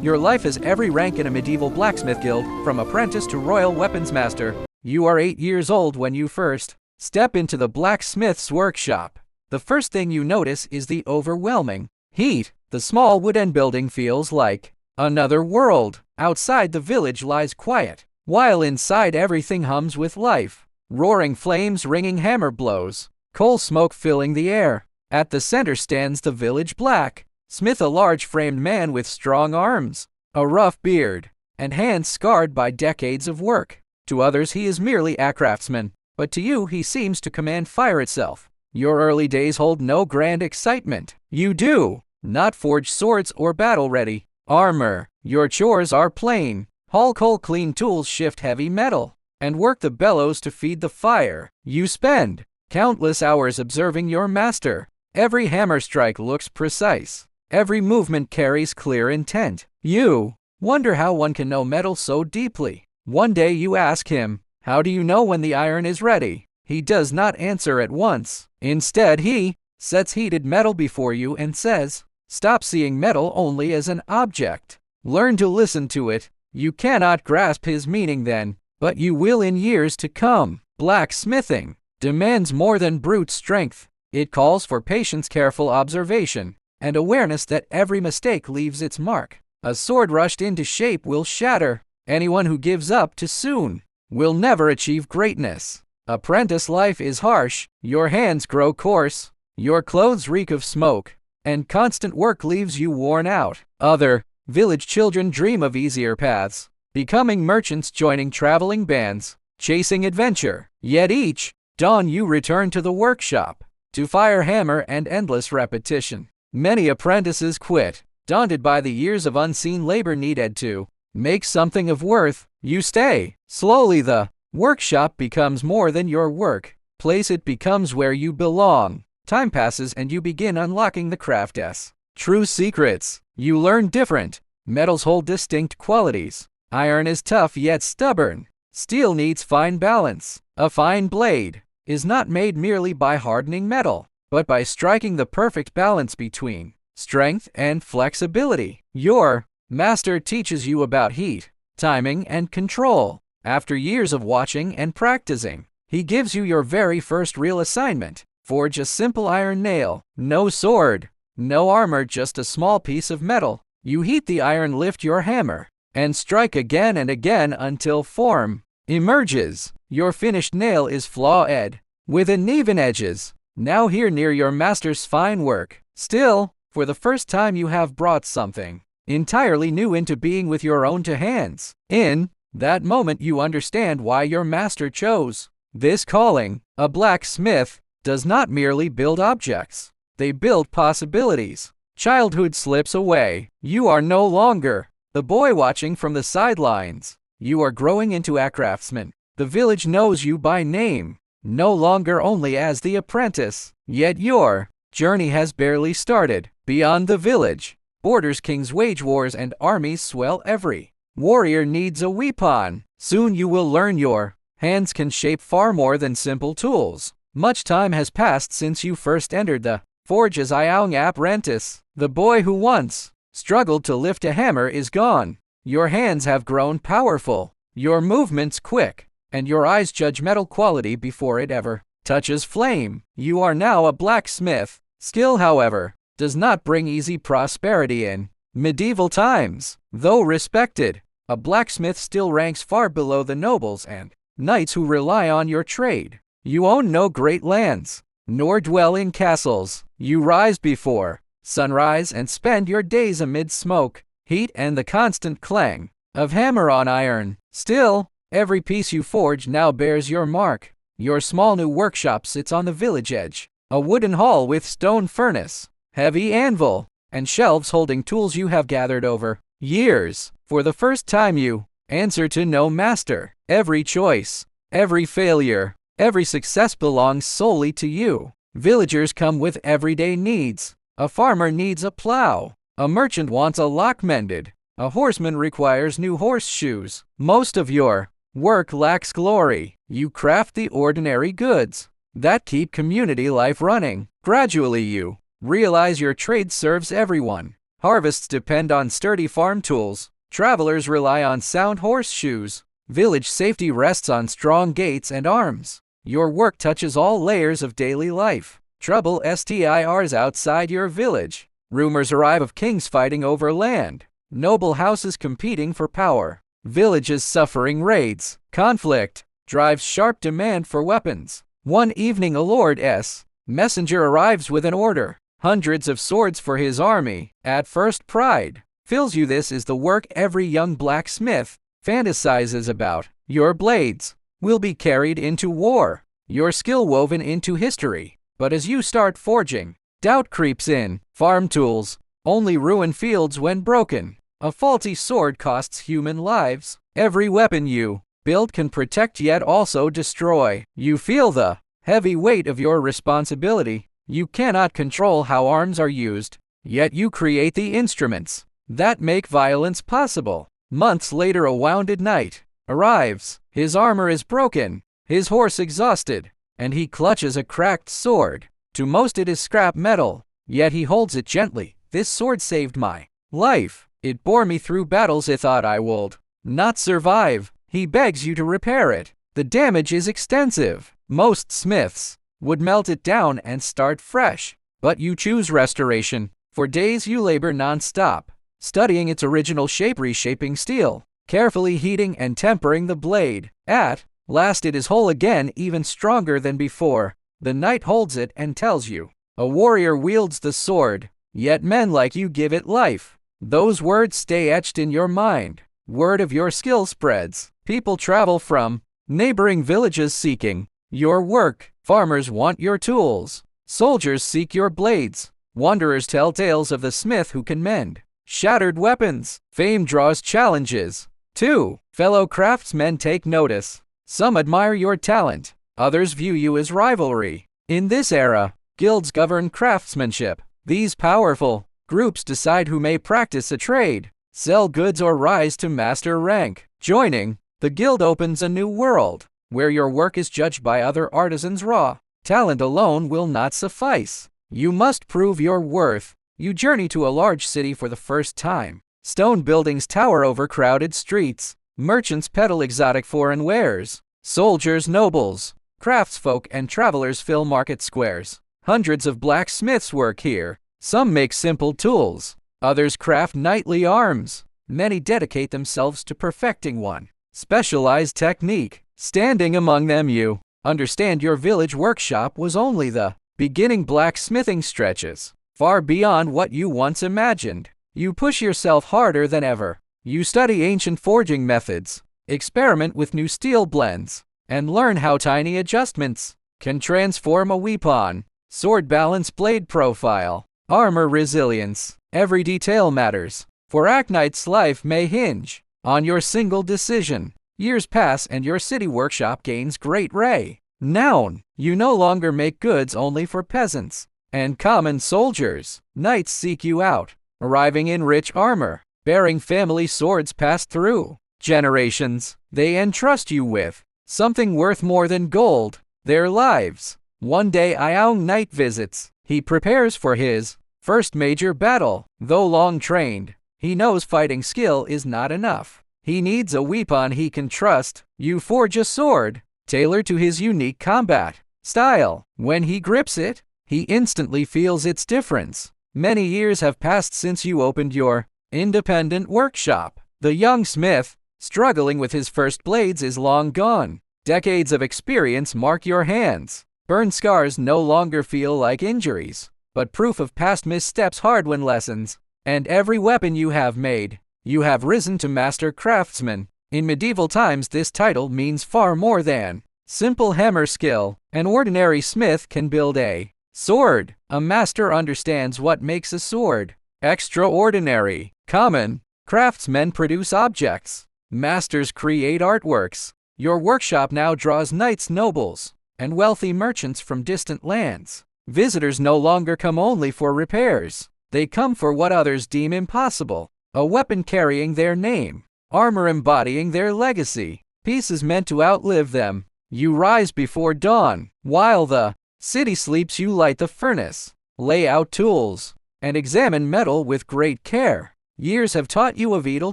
Your life has every rank in a medieval blacksmith guild, from apprentice to royal weapons master. You are 8 years old when you first step into the blacksmith's workshop. The first thing you notice is the overwhelming heat. The small wooden building feels like another world. Outside, the village lies quiet, while inside everything hums with life. Roaring flames, ringing hammer blows, coal smoke filling the air. At the center stands the village blacksmith, a large-framed man with strong arms, a rough beard, and hands scarred by decades of work. To others he is merely a craftsman, but to you he seems to command fire itself. Your early days hold no grand excitement. You do not forge swords or battle-ready armor. Your chores are plain: haul coal, clean tools, shift heavy metal, and work the bellows to feed the fire. You spend countless hours observing your master. Every hammer strike looks precise. Every movement carries clear intent. You wonder how one can know metal so deeply. One day you ask him, "How do you know when the iron is ready?" He does not answer at once. Instead, he sets heated metal before you and says, "Stop seeing metal only as an object. Learn to listen to it." You cannot grasp his meaning then, but you will in years to come. Blacksmithing demands more than brute strength. It calls for patience, careful observation, and awareness that every mistake leaves its mark. A sword rushed into shape will shatter. Anyone who gives up too soon will never achieve greatness. Apprentice life is harsh. Your hands grow coarse, your clothes reek of smoke, and constant work leaves you worn out. Other village children dream of easier paths, becoming merchants, joining traveling bands, chasing adventure. Yet each dawn you return to the workshop, to fire hammer and endless repetition. Many apprentices quit, daunted by the years of unseen labor needed to make something of worth. You stay. Slowly the workshop becomes more than your work place. It becomes where you belong. Time passes and you begin unlocking the craft's true secrets. You learn different metals hold distinct qualities. Iron is tough yet stubborn. Steel needs fine balance. A fine blade is not made merely by hardening metal, but by striking the perfect balance between strength and flexibility. Your master teaches you about heat, timing, and control. After years of watching and practicing, he gives you your very first real assignment. Forge a simple iron nail. No sword, no armor, just a small piece of metal. You heat the iron, lift your hammer, and strike again and again until form emerges. Your finished nail is flaw-ed, with uneven edges. Now here near your master's fine work. Still, for the first time you have brought something entirely new into being with your own two hands. In that moment you understand why your master chose this calling. A blacksmith does not merely build objects, they build possibilities. Childhood slips away. You are no longer the boy watching from the sidelines. You are growing into a craftsman. The village knows you by name, no longer only as the apprentice. Yet your journey has barely started. Beyond the village, borders, kings wage wars, and armies swell. Every warrior needs a weapon. Soon you will learn your hands can shape far more than simple tools. Much time has passed since you first entered the forge as a young apprentice. The boy who once struggled to lift a hammer is gone. Your hands have grown powerful, your movements quick, and your eyes judge metal quality before it ever touches flame. You are now a blacksmith. Skill, however, does not bring easy prosperity in medieval times. Though respected, a blacksmith still ranks far below the nobles and knights who rely on your trade. You own no great lands, nor dwell in castles. You rise before sunrise and spend your days amid smoke, heat, and the constant clang of hammer on iron. Still, every piece you forge now bears your mark. Your small new workshop sits on the village edge, a wooden hall with stone furnace, heavy anvil, and shelves holding tools you have gathered over years. For the first time you answer to no master. Every choice, every failure, every success belongs solely to you. Villagers come with everyday needs. A farmer needs a plow. A merchant wants a lock mended. A horseman requires new horseshoes. Most of your work lacks glory. You craft the ordinary goods that keep community life running. Gradually you realize your trade serves everyone. Harvests depend on sturdy farm tools. Travelers rely on sound horseshoes. Village safety rests on strong gates and arms. Your work touches all layers of daily life. Trouble stirs outside your village. Rumors arrive of kings fighting over land. Noble houses competing for power. Villages suffering raids. Conflict drives sharp demand for weapons. One evening a lord's messenger arrives with an order. Hundreds of swords for his army. At first pride fills you. This is the work every young blacksmith fantasizes about. Your blades will be carried into war. Your skill woven into history. But as you start forging, doubt creeps in. Farm tools only ruin fields when broken. A faulty sword costs human lives. Every weapon you build can protect yet also destroy. You feel the heavy weight of your responsibility. You cannot control how arms are used, yet you create the instruments that make violence possible. Months later a wounded knight arrives. His armor is broken, his horse exhausted, and he clutches a cracked sword. To most it is scrap metal, yet he holds it gently. This sword saved my life. It bore me through battles I thought I would not survive. He begs you to repair it. The damage is extensive. Most smiths would melt it down and start fresh, but you choose restoration. For days you labor non-stop, studying its original shape, reshaping steel, carefully heating and tempering the blade. At last it is whole again, even stronger than before. The knight holds it and tells you, a warrior wields the sword, yet men like you give it life. Those words stay etched in your mind. Word of your skill spreads. People travel from neighboring villages seeking your work. Farmers want your tools. Soldiers seek your blades. Wanderers tell tales of the smith who can mend shattered weapons. Fame draws challenges, too. Fellow craftsmen take notice. Some admire your talent. Others view you as rivalry. In this era, guilds govern craftsmanship. These powerful groups decide who may practice a trade, sell goods, or rise to master rank. Joining the guild opens a new world, where your work is judged by other artisans. Raw talent alone will not suffice. You must prove your worth. You journey to a large city for the first time. Stone buildings tower over crowded streets. Merchants peddle exotic foreign wares. Soldiers, nobles, craftsfolk, and travelers fill market squares. Hundreds of blacksmiths work here. Some make simple tools. Others craft knightly arms. Many dedicate themselves to perfecting one specialized technique. Standing among them, you understand your village workshop was only the beginning. Blacksmithing stretches far beyond what you once imagined. You push yourself harder than ever. You study ancient forging methods, experiment with new steel blends, and learn how tiny adjustments can transform a weapon. Sword balance, blade profile, armor resilience. Every detail matters, for a knight's life may hinge on your single decision. Years pass and your city workshop gains great renown. You no longer make goods only for peasants and common soldiers. Knights seek you out, arriving in rich armor, bearing family swords passed through generations. They entrust you with something worth more than gold, their lives. One day a young knight visits. He prepares for his first major battle. Though long trained, he knows fighting skill is not enough. He needs a weapon he can trust. You forge a sword, tailored to his unique combat style. When he grips it, he instantly feels its difference. Many years have passed since you opened your independent workshop. The young smith, struggling with his first blades, is long gone. Decades of experience mark your hands. Burn scars no longer feel like injuries, but proof of past missteps, hard-won lessons. And every weapon you have made, you have risen to master craftsman. In medieval times, this title means far more than simple hammer skill. An ordinary smith can build a sword. A master understands what makes a sword extraordinary. Common craftsmen produce objects. Masters create artworks. Your workshop now draws knights, nobles, and wealthy merchants from distant lands. Visitors no longer come only for repairs. They come for what others deem impossible. A weapon carrying their name, armor embodying their legacy, pieces meant to outlive them. You rise before dawn. While the city sleeps, you light the furnace, lay out tools, and examine metal with great care. Years have taught you a vital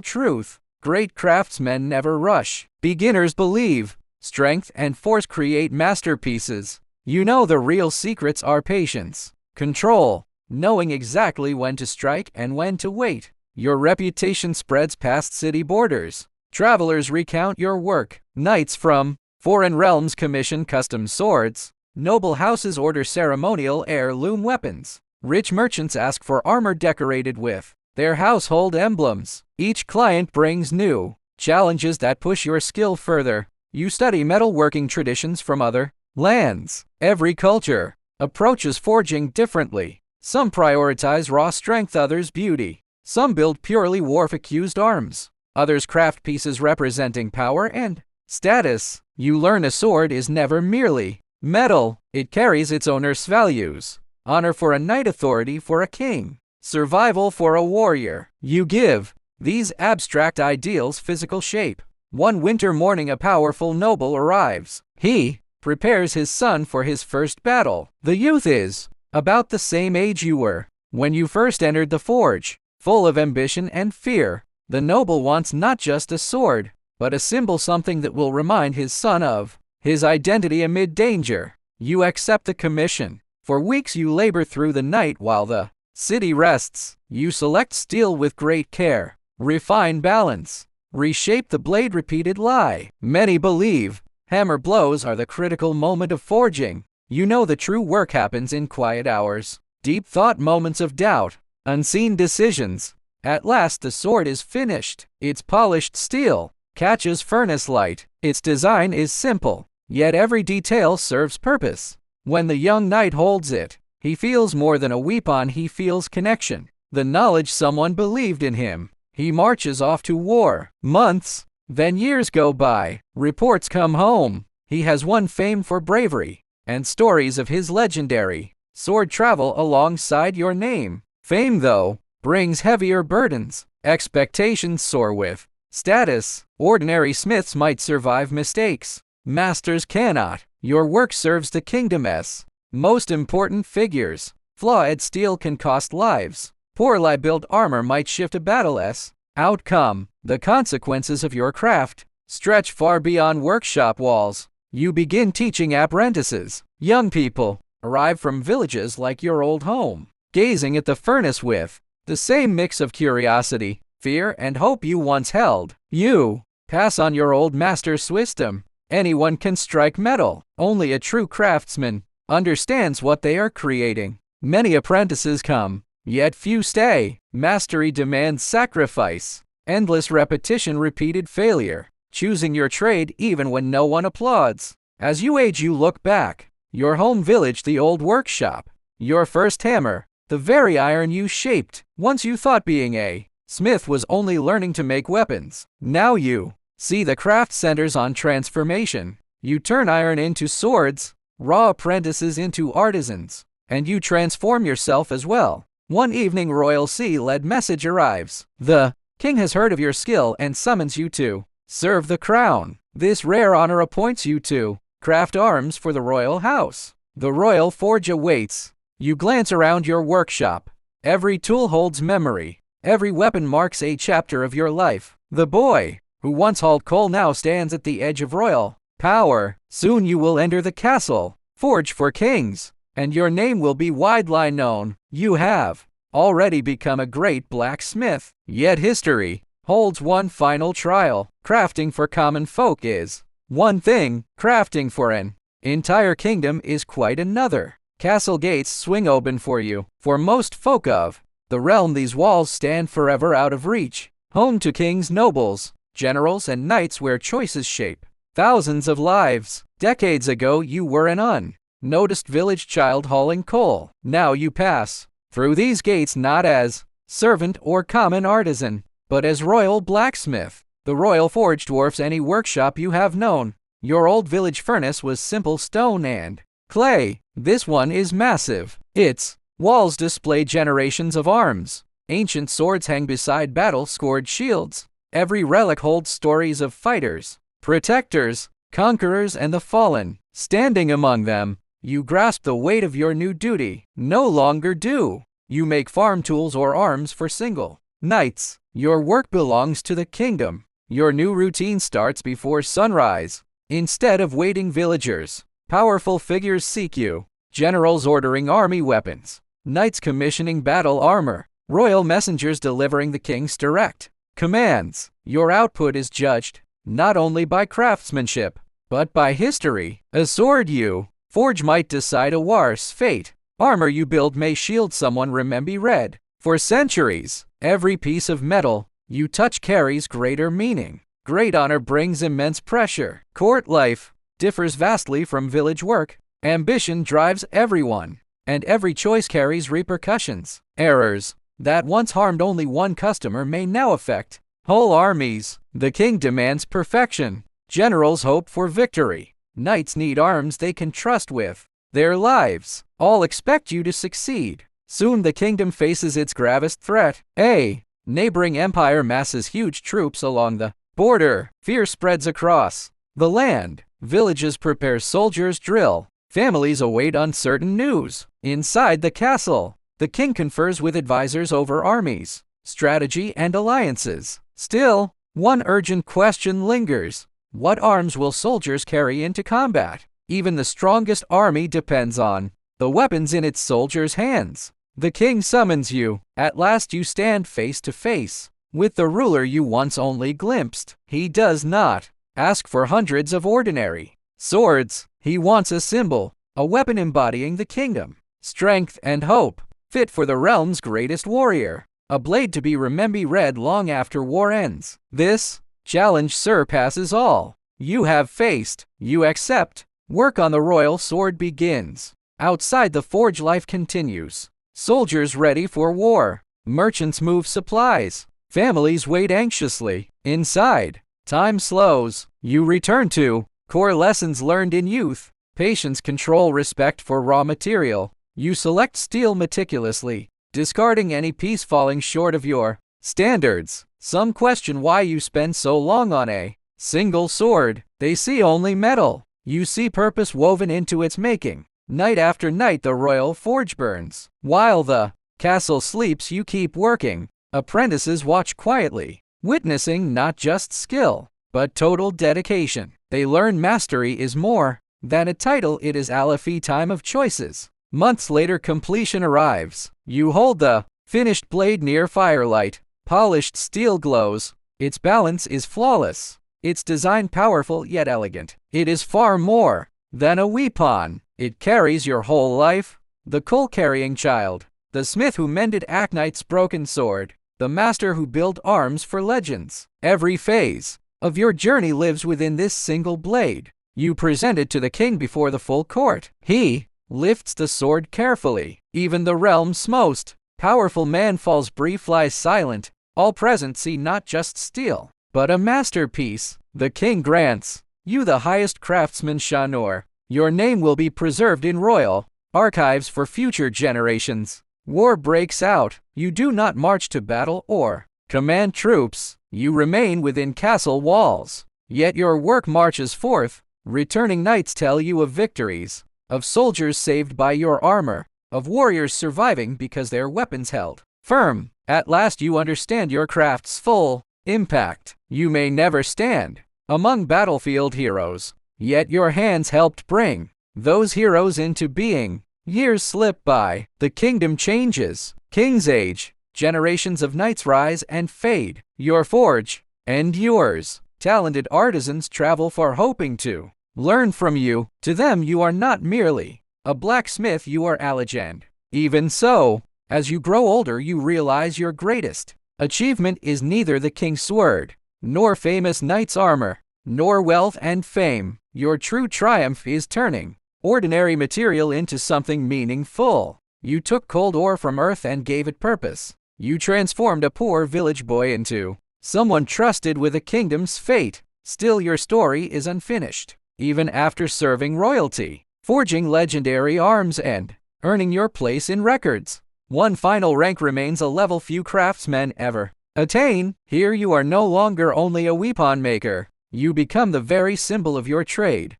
truth. Great craftsmen never rush. Beginners believe. Strength and force create masterpieces. You know the real secrets are patience, control, knowing exactly when to strike and when to wait. Your reputation spreads past city borders. Travelers recount your work. Knights from foreign realms commission custom swords. Noble houses order ceremonial heirloom weapons. Rich merchants ask for armor decorated with their household emblems. Each client brings new challenges that push your skill further. You study metalworking traditions from other lands. Every culture approaches forging differently. Some prioritize raw strength, others beauty. Some build purely war-focused arms. Others craft pieces representing power and status. You learn a sword is never merely metal. It carries its owner's values. Honor for a knight, authority for a king, survival for a warrior. You give these abstract ideals physical shape. One winter morning, a powerful noble arrives. He prepares his son for his first battle. The youth is about the same age you were when you first entered the forge. Full of ambition and fear, the noble wants not just a sword, but a symbol, something that will remind his son of his identity amid danger. You accept the commission. For weeks you labor through the night while the city rests. You select steel with great care, refine balance, reshape the blade, repeated lie. Many believe hammer blows are the critical moment of forging. You know the true work happens in quiet hours, deep thought, moments of doubt, unseen decisions. At last the sword is finished. Its polished steel catches furnace light. Its design is simple, yet every detail serves purpose. When the young knight holds it, he feels more than a weapon, he feels connection, the knowledge someone believed in him. He marches off to war. Months, then years go by. Reports come home. He has won fame for bravery, and stories of his legendary sword travel alongside your name. Fame, though, brings heavier burdens. Expectations soar with status. Ordinary smiths might survive mistakes. Masters cannot. Your work serves the kingdom's most important figures. Flawed steel can cost lives. Poorly built armor might shift a battle's outcome. The consequences of your craft stretch far beyond workshop walls. You begin teaching apprentices. Young people arrive from villages like your old home, gazing at the furnace with the same mix of curiosity, fear, and hope you once held. You pass on your old master's wisdom. Anyone can strike metal. Only a true craftsman understands what they are creating. Many apprentices come, yet few stay. Mastery demands sacrifice, endless repetition, repeated failure, choosing your trade even when no one applauds. As you age, you look back. Your home village, the old workshop, your first hammer, the very iron you shaped. Once you thought being a smith was only learning to make weapons. Now you see the craft centers on transformation. You turn iron into swords, raw apprentices into artisans, and you transform yourself as well. One evening, royal sea-led message arrives. The king has heard of your skill and summons you to serve the crown. This rare honor appoints you to craft arms for the royal house. The royal forge awaits. You glance around your workshop. Every tool holds memory. Every weapon marks a chapter of your life. The boy who once hauled coal now stands at the edge of royal power. Soon you will enter the castle, forge for kings, and your name will be widely known. You have already become a great blacksmith. Yet history holds one final trial. Crafting for common folk is one thing. Crafting for an entire kingdom is quite another. Castle gates swing open for you. For most folk of the realm, these walls stand forever out of reach. Home to kings, nobles, generals, and knights, where choices shape thousands of lives. Decades ago, you were an unnoticed village child hauling coal. Now you pass through these gates not as servant or common artisan, but as royal blacksmith. The royal forge dwarfs any workshop you have known. Your old village furnace was simple stone and clay. This one is massive. Its walls display generations of arms. Ancient swords hang beside battle-scored shields. Every relic holds stories of fighters, protectors, conquerors, and the fallen. Standing among them, you grasp the weight of your new duty. No longer do You make farm tools or arms for single knights. Your work belongs to the kingdom. Your new routine starts before sunrise. Instead of waiting villagers, powerful figures seek you. Generals ordering army weapons. Knights commissioning battle armor. Royal messengers delivering the king's direct commands. Your output is judged not only by craftsmanship, but by history. A sword you forge might decide a war's fate. Armor you build may shield someone remember read. For centuries, every piece of metal you touch carries greater meaning. Great honor brings immense pressure. Court life differs vastly from village work. Ambition drives everyone, and every choice carries repercussions. Errors that once harmed only one customer may now affect whole armies. The king demands perfection. Generals hope for victory. Knights need arms they can trust with their lives. All expect you to succeed. Soon the kingdom faces its gravest threat. A neighboring empire masses huge troops along the border. Fear spreads across the land. Villages prepare soldiers drill. Families await uncertain news. Inside the castle, the king confers with advisors over armies, strategy, and alliances. Still, one urgent question lingers. What arms will soldiers carry into combat? Even the strongest army depends on the weapons in its soldiers' hands. The king summons you. At last you stand face to face with the ruler you once only glimpsed. He does not ask for hundreds of ordinary swords. He wants a symbol, a weapon embodying the kingdom, strength and hope, fit for the realm's greatest warrior. A blade to be read long after war ends. This challenge surpasses all you have faced. You accept. Work on the royal sword begins. Outside the forge life continues. Soldiers ready for war. Merchants move supplies. Families wait anxiously. Inside, time slows. You return to core lessons learned in youth. Patience, control, respect for raw material. You select steel meticulously, discarding any piece falling short of your standards. Some question why you spend so long on a single sword. They see only metal. You see purpose woven into its making. Night after night the royal forge burns. While the castle sleeps you keep working. Apprentices watch quietly, witnessing not just skill, but total dedication. They learn mastery is more than a title, it is Alafi time of choices. Months later completion arrives. You hold the finished blade near firelight. Polished steel glows. Its balance is flawless. Its design powerful yet elegant. It is far more than a weapon. It carries your whole life. The coal-carrying child. The smith who mended Aknight's broken sword. The master who built arms for legends. Every phase of your journey lives within this single blade. You present it to the king before the full court. He lifts the sword carefully. Even the realm's most powerful man falls brief, lies silent. All present see not just steel, but a masterpiece. The king grants you the highest craftsman Shanor. Your name will be preserved in royal archives for future generations. War breaks out. You do not march to battle or command troops. You remain within castle walls. Yet your work marches forth. Returning knights tell you of victories, of soldiers saved by your armor, of warriors surviving because their weapons held firm. At last you understand your craft's full impact. You may never stand among battlefield heroes, yet your hands helped bring those heroes into being. Years slip by. The kingdom changes. King's age. Generations of knights rise and fade. Your forge endures. Talented artisans travel far hoping to learn from you. To them you are not merely a blacksmith, you are a legend. Even so, as you grow older you realize your greatest achievement is neither the king's sword, nor famous knight's armor, nor wealth and fame. Your true triumph is turning ordinary material into something meaningful. You took cold ore from earth and gave it purpose. You transformed a poor village boy into someone trusted with a kingdom's fate. Still your story is unfinished. Even after serving royalty, forging legendary arms and earning your place in records, one final rank remains, a level few craftsmen ever attain. Here you are no longer only a weapon maker. You become the very symbol of your trade.